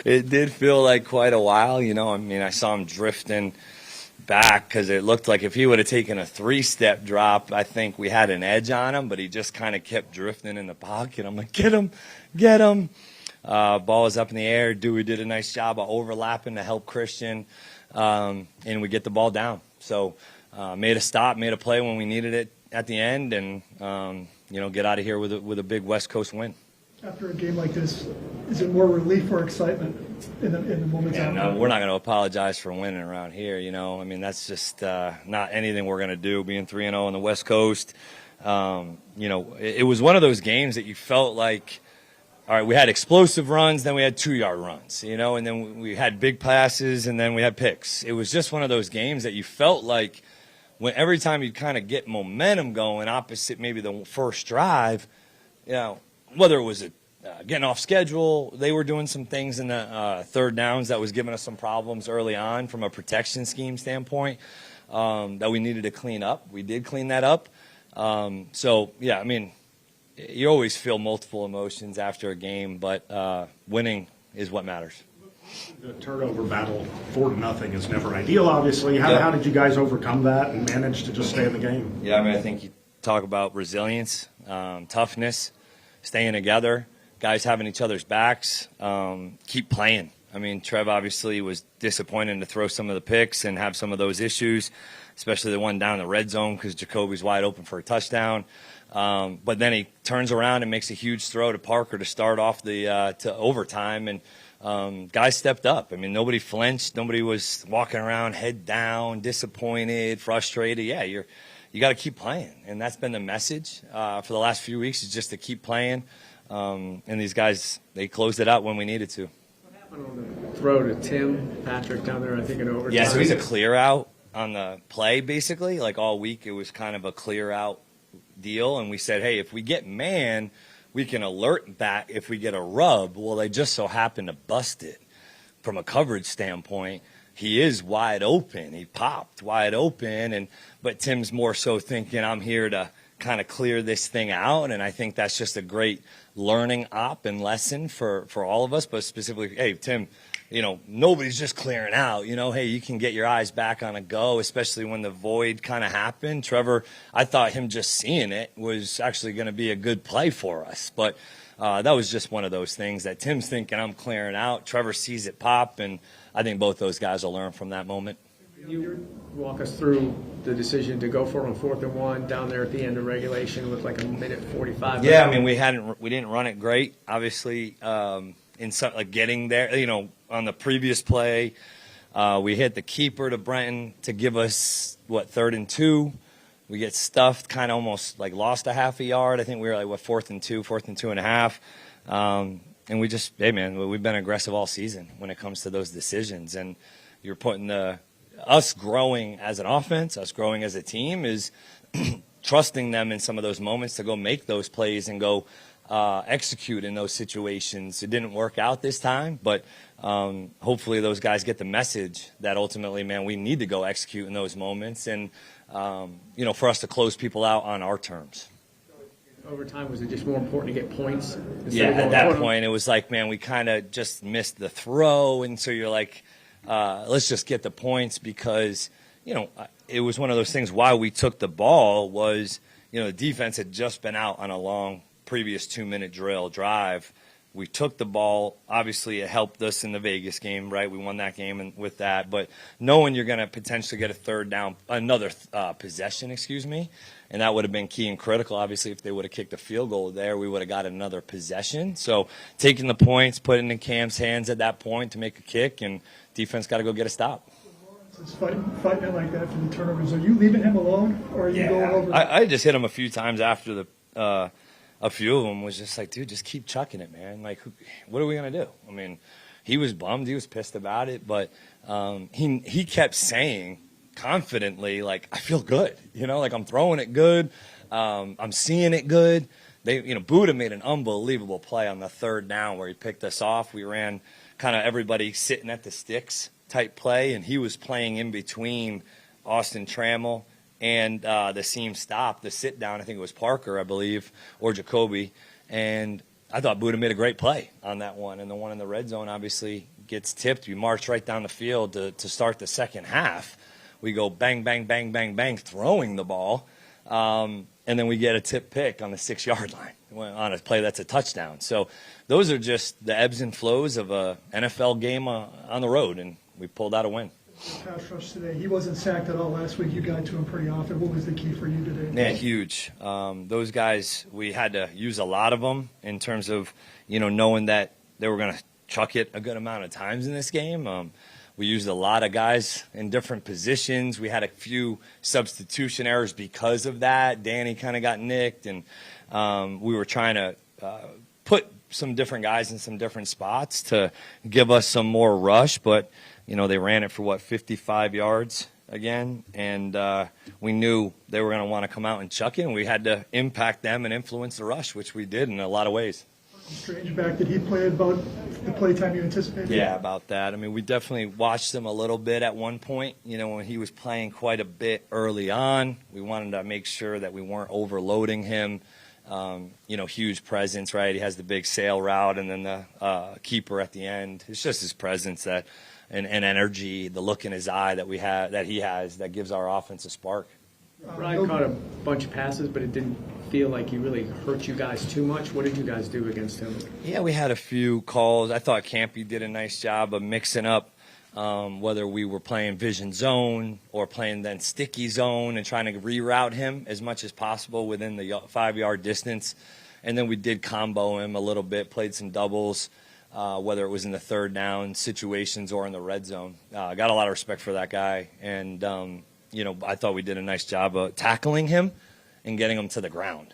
It did feel like quite a while, you know. I mean, I saw him drifting back because it looked like if he would have taken a three-step drop, I think we had an edge on him, but he just kind of kept drifting in the pocket. I'm like, get him, get him. Ball was up in the air. Dewey did a nice job of overlapping to help Christian, and we get the ball down. So made a stop, made a play when we needed it at the end, and, get out of here with a big West Coast win. After a game like this, is it more relief or excitement in the moments after? No, we're not going to apologize for winning around here, you know. I mean, that's just not anything we're going to do, being 3-0 on the West Coast. It was one of those games that you felt like, all right, we had explosive runs, then we had 2-yard runs, you know, and then we had big passes, and then we had picks. It was just one of those games that you felt like every time you kind of get momentum going, opposite maybe the first drive, you know, whether it was getting off schedule, they were doing some things in the third downs that was giving us some problems early on from a protection scheme standpoint that we needed to clean up. We did clean that up. I mean, you always feel multiple emotions after a game, but winning is what matters. The turnover battle, 4-0, is never ideal, obviously. How did you guys overcome that and manage to just stay in the game? Yeah, I mean, I think you talk about resilience, toughness, staying together, guys having each other's backs, keep playing. I mean, Trev obviously was disappointed to throw some of the picks and have some of those issues, especially the one down in the red zone because Jacoby's wide open for a touchdown. But then he turns around and makes a huge throw to Parker to start off to overtime, and guys stepped up. I mean, nobody flinched. Nobody was walking around head down, disappointed, frustrated. Yeah, you got to keep playing, and that's been the message for the last few weeks, is just to keep playing. And these guys, they closed it out when we needed to. What happened on the throw to Tim Patrick down there, I think, in overtime? Yeah, so he's a clear out on the play, basically. Like all week, it was kind of a clear out deal, and we said, hey, if we get man, we can alert back if we get a rub. Well, they just so happened to bust it from a coverage standpoint. He is wide open. He popped wide open, but Tim's more so thinking, I'm here to kind of clear this thing out, and I think that's just a great learning op and lesson for all of us, but specifically, hey, Tim, you know, nobody's just clearing out. You know, hey, you can get your eyes back on a go, especially when the void kind of happened. Trevor, I thought him just seeing it was actually going to be a good play for us, but that was just one of those things that Tim's thinking, I'm clearing out. Trevor sees it pop, and I think both those guys will learn from that moment. You walk us through the decision to go for it on 4th and 1 down there at the end of regulation with like a minute 45. Yeah, I mean, we didn't run it great, obviously. In some, like getting there, you know, on the previous play, we hit the keeper to Brenton to give us 3rd and 2. We get stuffed, kind of almost like lost a half a yard. I think we were like 4th and 2.5. And we just, hey man, we've been aggressive all season when it comes to those decisions. And you're putting us growing as an offense, us growing as a team is trusting them in some of those moments to go make those plays and go execute in those situations. It didn't work out this time, but hopefully those guys get the message that ultimately, man, we need to go execute in those moments and, for us to close people out on our terms. Overtime, was it just more important to get points? Yeah, at that point, it was like, man, we kind of just missed the throw, and so you're like, let's just get the points because, it was one of those things. Why we took the ball was, the defense had just been out on a long previous 2-minute drive. We took the ball. Obviously, it helped us in the Vegas game, right? We won that game and with that. But knowing you're going to potentially get another possession, and that would have been key and critical. Obviously, if they would have kicked a field goal there, we would have got another possession. So taking the points, putting it in Cam's hands at that point to make a kick, and defense got to go get a stop. It's fighting it like that for the turnovers. Are you leaving him alone, or are you going over? I just hit him a few times after a few of them was just like, dude, just keep chucking it, man. Like, what are we going to do? I mean, he was bummed. He was pissed about it. But he kept saying confidently, like, I feel good. Like I'm throwing it good. I'm seeing it good. Buddha made an unbelievable play on the 3rd down where he picked us off. We ran kind of everybody sitting at the sticks type play, and he was playing in between Austin Trammell and the seam stop, the sit down, I think it was Parker, I believe, or Jacoby. And I thought Buda made a great play on that one, and the one in the red zone obviously gets tipped. We march right down the field to start the second half. We go bang, bang, bang, bang, bang, throwing the ball, and then we get a tip pick on the 6-yard line on a play that's a touchdown. So those are just the ebbs and flows of a NFL game on the road, and we pulled out a win. Pass rush today. He wasn't sacked at all last week. You got to him pretty often. What was the key for you today? Yeah, huge. Those guys, we had to use a lot of them in terms of, knowing that they were going to chuck it a good amount of times in this game. We used a lot of guys in different positions. We had a few substitution errors because of that. Danny kind of got nicked, and we were trying to put some different guys in some different spots to give us some more rush, but they ran it for 55 yards again, and we knew they were going to want to come out and chuck it, and we had to impact them and influence the rush, which we did in a lot of ways. Strange back, did he play about the play time you anticipated? Yeah, about that. I mean, we definitely watched him a little bit at one point, when he was playing quite a bit early on. We wanted to make sure that we weren't overloading him. Huge presence, right? He has the big sail route and then the keeper at the end. It's just his presence that and energy, the look in his eye that he has that gives our offense a spark. Ryan caught a bunch of passes, but it didn't feel like he really hurt you guys too much. What did you guys do against him? Yeah, we had a few calls. I thought Campy did a nice job of mixing up whether we were playing vision zone or playing then sticky zone and trying to reroute him as much as possible within the 5-yard distance. And then we did combo him a little bit, played some doubles, whether it was in the third down situations or in the red zone. I got a lot of respect for that guy. And, I thought we did a nice job of tackling him and getting him to the ground.